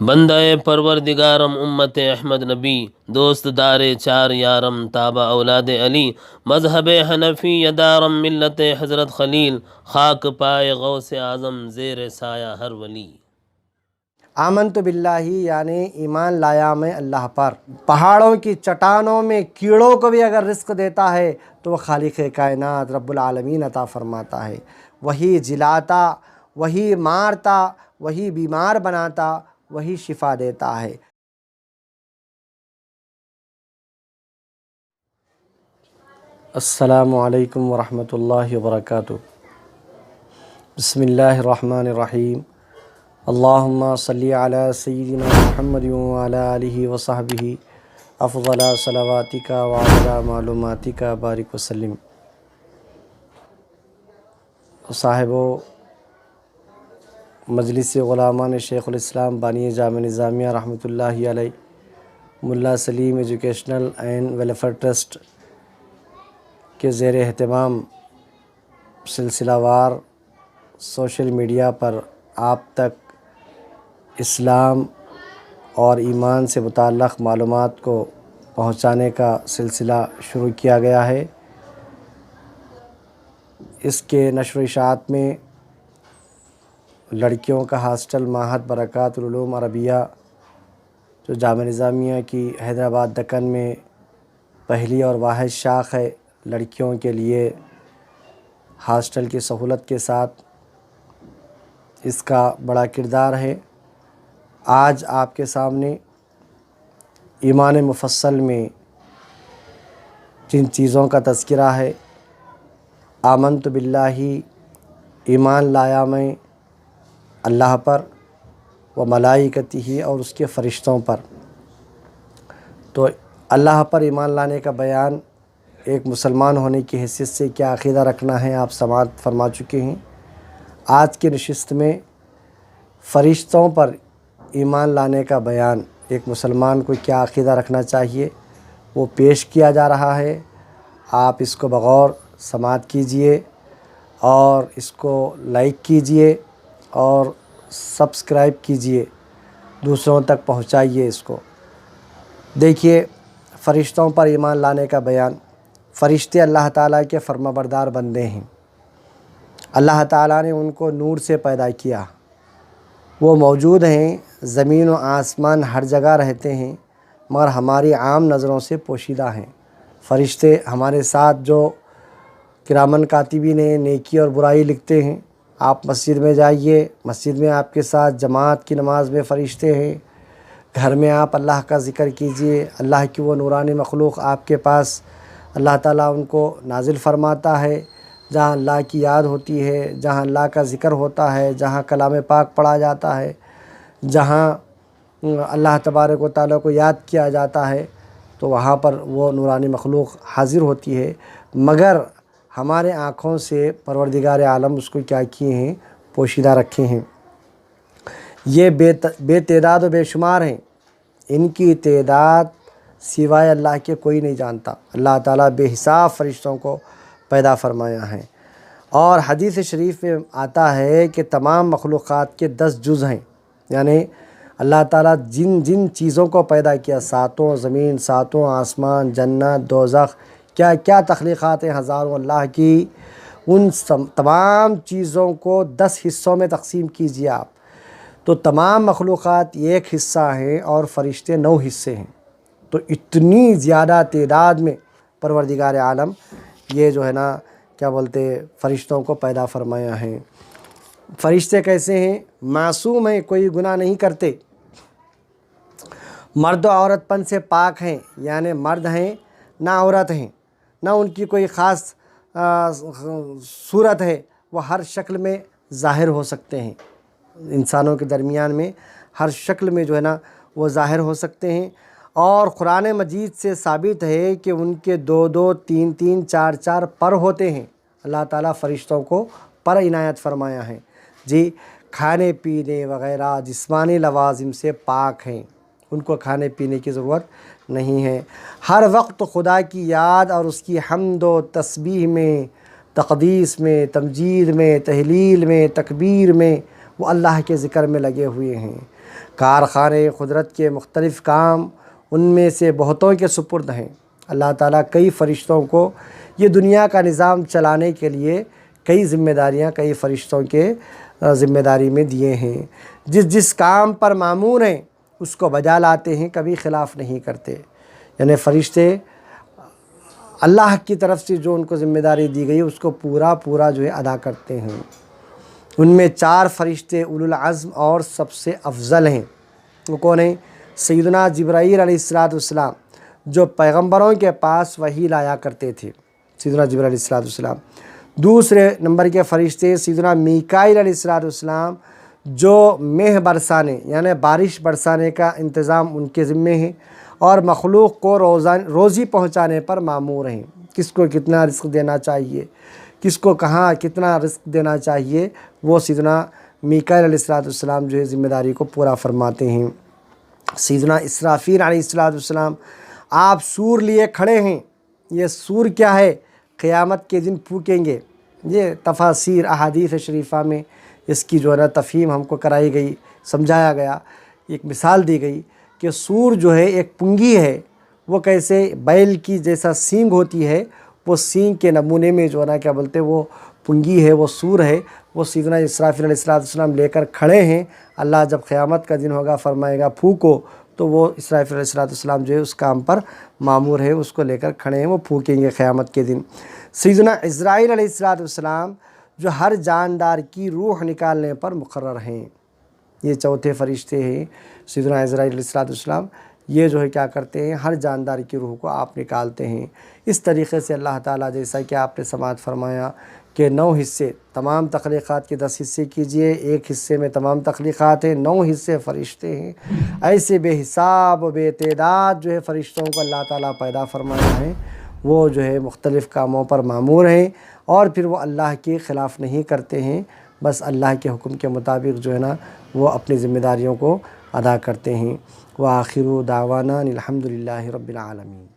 بندہ پروردگارم امت احمد نبی، دوست دار چار یارم تابع اولاد علی، مذہب حنفی یدارم ملت حضرت خلیل، خاک پائے غوث اعظم زیر سایہ ہر ولی۔ آمنت باللہ یعنی ایمان لایا میں اللہ پر۔ پہاڑوں کی چٹانوں میں کیڑوں کو بھی اگر رزق دیتا ہے تو وہ خالق کائنات رب العالمین عطا فرماتا ہے۔ وہی جلاتا، وہی مارتا، وہی بیمار بناتا، وہی شفا دیتا ہے۔ السلام علیکم ورحمۃ اللہ وبرکاتہ۔ بسم اللہ الرحمن الرحیم۔ اللہم صلی علی سیدنا محمد وعلی آلہ وصحبہ افضل صلواتک وعلی معلوماتک بارک وسلم۔ صاحبو مجلس غلامان شیخ الاسلام بانی جامع نظامیہ رحمۃ اللہ علیہ، ملا سلیم ایجوکیشنل اینڈ ویلفیئر ٹرسٹ کے زیر اہتمام سلسلہ وار سوشل میڈیا پر آپ تک اسلام اور ایمان سے متعلق معلومات کو پہنچانے کا سلسلہ شروع کیا گیا ہے۔ اس کے نشر و اشاعت میں لڑکیوں کا ہاسٹل معہد برکات العلوم عربیہ جو جامع نظامیہ کی حیدرآباد دکن میں پہلی اور واحد شاخ ہے، لڑکیوں کے لیے ہاسٹل کی سہولت کے ساتھ اس کا بڑا کردار ہے۔ آج آپ کے سامنے ایمان مفصل میں جن چیزوں کا تذکرہ ہے، آمنت باللہ ایمان لایا میں اللہ پر، و ملائکتہ اور اس کے فرشتوں پر۔ تو اللہ پر ایمان لانے کا بیان ایک مسلمان ہونے کی حیثیت سے کیا عقیدہ رکھنا ہے آپ سماعت فرما چکے ہیں۔ آج کی نشست میں فرشتوں پر ایمان لانے کا بیان، ایک مسلمان کو کیا عقیدہ رکھنا چاہیے، وہ پیش کیا جا رہا ہے۔ آپ اس کو بغور سماعت کیجئے اور اس کو لائک کیجئے اور سبسکرائب کیجئے، دوسروں تک پہنچائیے اس کو۔ دیکھیے، فرشتوں پر ایمان لانے کا بیان۔ فرشتے اللہ تعالیٰ کے فرمانبردار بندے ہیں۔ اللہ تعالیٰ نے ان کو نور سے پیدا کیا، وہ موجود ہیں، زمین و آسمان ہر جگہ رہتے ہیں، مگر ہماری عام نظروں سے پوشیدہ ہیں۔ فرشتے ہمارے ساتھ جو کرامن کاتبین ہیں، نیکی اور برائی لکھتے ہیں۔ آپ مسجد میں جائیے، مسجد میں آپ کے ساتھ جماعت کی نماز میں فرشتے ہیں۔ گھر میں آپ اللہ کا ذکر کیجئے، اللہ کی وہ نورانی مخلوق آپ کے پاس اللہ تعالیٰ ان کو نازل فرماتا ہے۔ جہاں اللہ کی یاد ہوتی ہے، جہاں اللہ کا ذکر ہوتا ہے، جہاں کلام پاک پڑھا جاتا ہے، جہاں اللہ تبارک و تعالیٰ کو یاد کیا جاتا ہے، تو وہاں پر وہ نورانی مخلوق حاضر ہوتی ہے، مگر ہمارے آنکھوں سے پروردگار عالم اس کو کیا کیے ہیں، پوشیدہ رکھے ہیں۔ یہ بے تعداد و بے شمار ہیں، ان کی تعداد سوائے اللہ کے کوئی نہیں جانتا۔ اللہ تعالیٰ بے حساب فرشتوں کو پیدا فرمایا ہے، اور حدیث شریف میں آتا ہے کہ تمام مخلوقات کے 10 جز ہیں، یعنی اللہ تعالیٰ جن جن چیزوں کو پیدا کیا، ساتوں زمین، ساتوں آسمان، جنت، دوزخ، کیا کیا تخلیقات ہیں ہزاروں اللہ کی، ان تمام چیزوں کو 10 حصوں میں تقسیم کیجیے آپ، تو تمام مخلوقات ایک حصہ ہیں اور فرشتے 9 حصے ہیں۔ تو اتنی زیادہ تعداد میں پروردگار عالم یہ جو ہے نا کیا بولتے فرشتوں کو پیدا فرمایا ہے۔ فرشتے کیسے ہیں؟ معصوم ہیں، کوئی گناہ نہیں کرتے، مرد و عورت پن سے پاک ہیں، یعنی مرد ہیں نہ عورت ہیں، نہ ان کی کوئی خاص صورت ہے، وہ ہر شکل میں ظاہر ہو سکتے ہیں، انسانوں کے درمیان میں ہر شکل میں جو ہے نا وہ ظاہر ہو سکتے ہیں۔ اور قرآن مجید سے ثابت ہے کہ ان کے 2 3 4 پر ہوتے ہیں۔ اللہ تعالیٰ فرشتوں کو پر عنایت فرمایا ہے، جی کھانے پینے وغیرہ جسمانی لوازم سے پاک ہیں، ان کو کھانے پینے کی ضرورت نہیں ہے۔ ہر وقت خدا کی یاد اور اس کی حمد و تسبیح میں، تقدیس میں، تمجید میں، تہلیل میں، تکبیر میں وہ اللہ کے ذکر میں لگے ہوئے ہیں۔ کارخانے قدرت کے مختلف کام ان میں سے بہتوں کے سپرد ہیں۔ اللہ تعالیٰ کئی فرشتوں کو یہ دنیا کا نظام چلانے کے لیے کئی ذمہ داریاں کئی فرشتوں کے ذمہ داری میں دیے ہیں۔ جس کام پر مامور ہیں اس کو بجا لاتے ہیں، کبھی خلاف نہیں کرتے۔ یعنی فرشتے اللہ کی طرف سے جو ان کو ذمہ داری دی گئی اس کو پورا جو ہے ادا کرتے ہیں۔ ان میں 4 فرشتے اولو العزم اور سب سے افضل ہیں۔ وہ کون ہیں؟ سیدنا جبرائیل علیہ السلام جو پیغمبروں کے پاس وحی لایا کرتے تھے، سیدنا جبرائیل علیہ السلام۔ دوسرے نمبر کے فرشتے سیدنا میکائیل علیہ السلام جو مہ برسانے یعنی بارش برسانے کا انتظام ان کے ذمے ہے اور مخلوق کو روزی پہنچانے پر مامور ہیں۔ کس کو کتنا رزق دینا چاہیے، کس کو کہاں کتنا رزق دینا چاہیے، وہ سیدنا میکائیل علیہ السلام جو ہے ذمہ داری کو پورا فرماتے ہیں۔ سیدنا اسرافیل علیہ السلام آپ سور لیے کھڑے ہیں۔ یہ سور کیا ہے؟ قیامت کے دن پھونکیں گے۔ یہ تفاسیر احادیث شریفہ میں اس کی جو ہے نا تفہیم ہم کو کرائی گئی، سمجھایا گیا، ایک مثال دی گئی کہ سور جو ہے ایک پنگی ہے، وہ کیسے بیل کی جیسا سینگ ہوتی ہے، وہ سینگ کے نمونے میں جو ہے نا کیا بولتے وہ پنگی ہے، وہ سور ہے، وہ سیدنا اسرافیل علیہ السلام لے کر کھڑے ہیں۔ اللہ جب قیامت کا دن ہوگا فرمائے گا پھونکو، تو وہ اسرافیل علیہ السلام جو ہے اس کام پر مامور ہے، اس کو لے کر کھڑے ہیں، وہ پھونکیں گے قیامت کے دن۔ سیدنا عزرائیل علیہ السلام جو ہر جاندار کی روح نکالنے پر مقرر ہیں۔ یہ چوتھے فرشتے ہیں سیدنا عزرائیل علیہ السلام، یہ جو ہے کیا کرتے ہیں؟ ہر جاندار کی روح کو آپ نکالتے ہیں۔ اس طریقے سے اللہ تعالیٰ جیسا کہ آپ نے سماعت فرمایا کہ 9 حصے تمام تخلیقات کے 10 حصے کیجئے، ایک حصے میں تمام تخلیقات ہیں، 9 حصے فرشتے ہیں۔ ایسے بے حساب و بے تعداد جو ہے فرشتوں کو اللہ تعالیٰ پیدا فرمایا ہے، وہ جو ہے مختلف کاموں پر مامور ہیں اور پھر وہ اللہ کے خلاف نہیں کرتے ہیں، بس اللہ کے حکم کے مطابق جو ہے نا وہ اپنی ذمہ داریوں کو ادا کرتے ہیں۔ وآخر دعوانا الحمد للہ رب العالمین۔